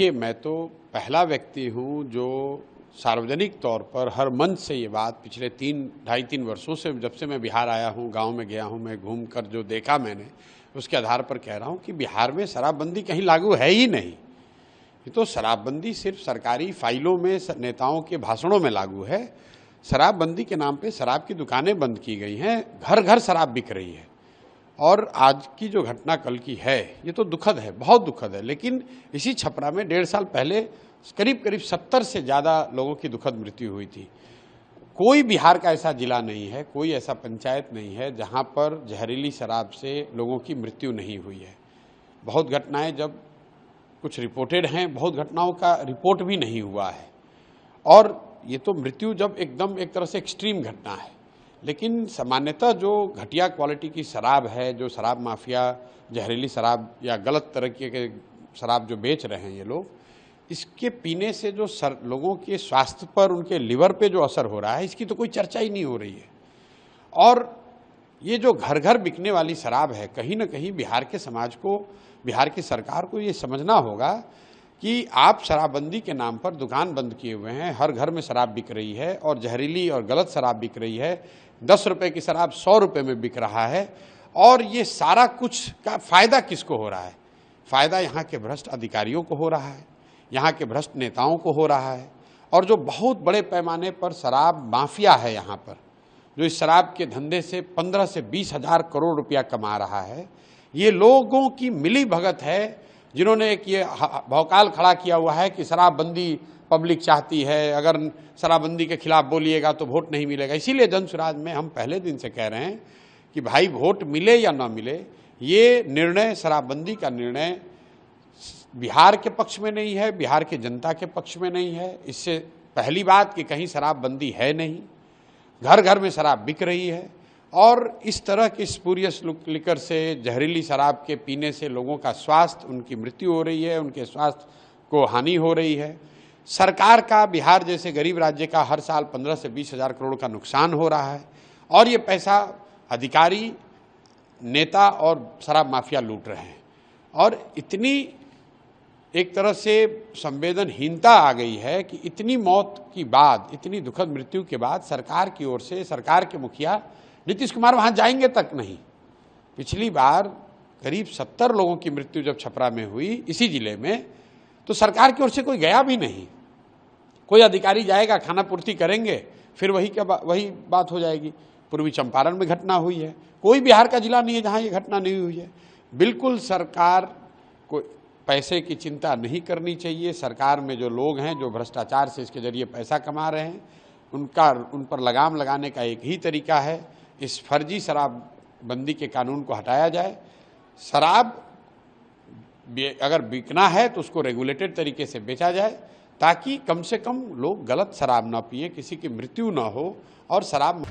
कि मैं तो पहला व्यक्ति हूं जो सार्वजनिक तौर पर हर मंच से ये बात पिछले 2.5-3 वर्षों से, जब से मैं बिहार आया हूं, गांव में गया हूं, मैं घूमकर जो देखा मैंने उसके आधार पर कह रहा हूं कि बिहार में शराबबंदी कहीं लागू है ही नहीं। ये तो शराबबंदी सिर्फ सरकारी फाइलों में, नेताओं के भाषणों में लागू है। शराबबंदी के नाम पे शराब की दुकानें बंद की गई हैं, घर घर शराब बिक रही है। और आज की जो घटना कल की है ये तो दुखद है, बहुत दुखद है। लेकिन इसी छपरा में 1.5 साल पहले करीब 70 से ज़्यादा लोगों की दुखद मृत्यु हुई थी। कोई बिहार का ऐसा जिला नहीं है, कोई ऐसा पंचायत नहीं है जहां पर जहरीली शराब से लोगों की मृत्यु नहीं हुई है। बहुत घटनाएं जब कुछ रिपोर्टेड हैं, बहुत घटनाओं का रिपोर्ट भी नहीं हुआ है। और ये तो मृत्यु जब एकदम एक तरह से एक्सट्रीम घटना है। लेकिन सामान्यतः जो घटिया क्वालिटी की शराब है, जो शराब माफिया जहरीली शराब या गलत तरह के शराब जो बेच रहे हैं ये लोग, इसके पीने से जो लोगों के स्वास्थ्य पर, उनके लिवर पे जो असर हो रहा है, इसकी तो कोई चर्चा ही नहीं हो रही है। और ये जो घर घर बिकने वाली शराब है, कहीं ना कहीं बिहार के समाज को, बिहार की सरकार को ये समझना होगा कि आप शराबबंदी के नाम पर दुकान बंद किए हुए हैं, हर घर में शराब बिक रही है और जहरीली और गलत शराब बिक रही है। 10 रुपये की शराब 100 रुपये में बिक रहा है। और ये सारा कुछ का फ़ायदा किसको हो रहा है? फ़ायदा यहाँ के भ्रष्ट अधिकारियों को हो रहा है, यहाँ के भ्रष्ट नेताओं को हो रहा है। और जो बहुत बड़े पैमाने पर शराब माफिया है यहाँ पर, जो इस शराब के धंधे से 15 से 20 हज़ार करोड़ रुपया कमा रहा है, ये लोगों की मिली भगत है जिन्होंने एक ये भौकाल खड़ा किया हुआ है कि शराबबंदी पब्लिक चाहती है, अगर शराबबंदी के खिलाफ बोलिएगा तो वोट नहीं मिलेगा। इसीलिए जनसुराज में हम पहले दिन से कह रहे हैं कि भाई वोट मिले या ना मिले, ये निर्णय, शराबबंदी का निर्णय बिहार के पक्ष में नहीं है, बिहार की जनता के पक्ष में नहीं है। इससे पहली बात कि कहीं शराबबंदी है नहीं, घर घर में शराब बिक रही है। और इस तरह की स्पूरियस लिकर से, जहरीली शराब के पीने से लोगों का स्वास्थ्य, उनकी मृत्यु हो रही है, उनके स्वास्थ्य को हानि हो रही है। सरकार का बिहार जैसे गरीब राज्य का हर साल 15 से 20 हज़ार करोड़ का नुकसान हो रहा है। और ये पैसा अधिकारी, नेता और शराब माफिया लूट रहे हैं। और इतनी एक तरह से संवेदनहीनता आ गई है कि इतनी मौत की बाद, इतनी दुखद मृत्यु के बाद सरकार की ओर से, सरकार के मुखिया नीतीश कुमार वहां जाएंगे तक नहीं। पिछली बार करीब 70 लोगों की मृत्यु जब छपरा में हुई इसी जिले में, तो सरकार की ओर से कोई गया भी नहीं। कोई अधिकारी जाएगा, खाना पूर्ति करेंगे, फिर वही बात हो जाएगी। पूर्वी चंपारण में घटना हुई है, कोई बिहार का जिला नहीं है जहां ये घटना नहीं हुई है। बिल्कुल सरकार को पैसे की चिंता नहीं करनी चाहिए। सरकार में जो लोग हैं, जो भ्रष्टाचार से इसके जरिए पैसा कमा रहे हैं, उन पर लगाम लगाने का एक ही तरीका है, इस फर्जी शराबबंदी के कानून को हटाया जाए। शराब अगर बिकना है तो उसको रेगुलेटेड तरीके से बेचा जाए, ताकि कम से कम लोग गलत शराब ना पिए, किसी की मृत्यु ना हो और शराब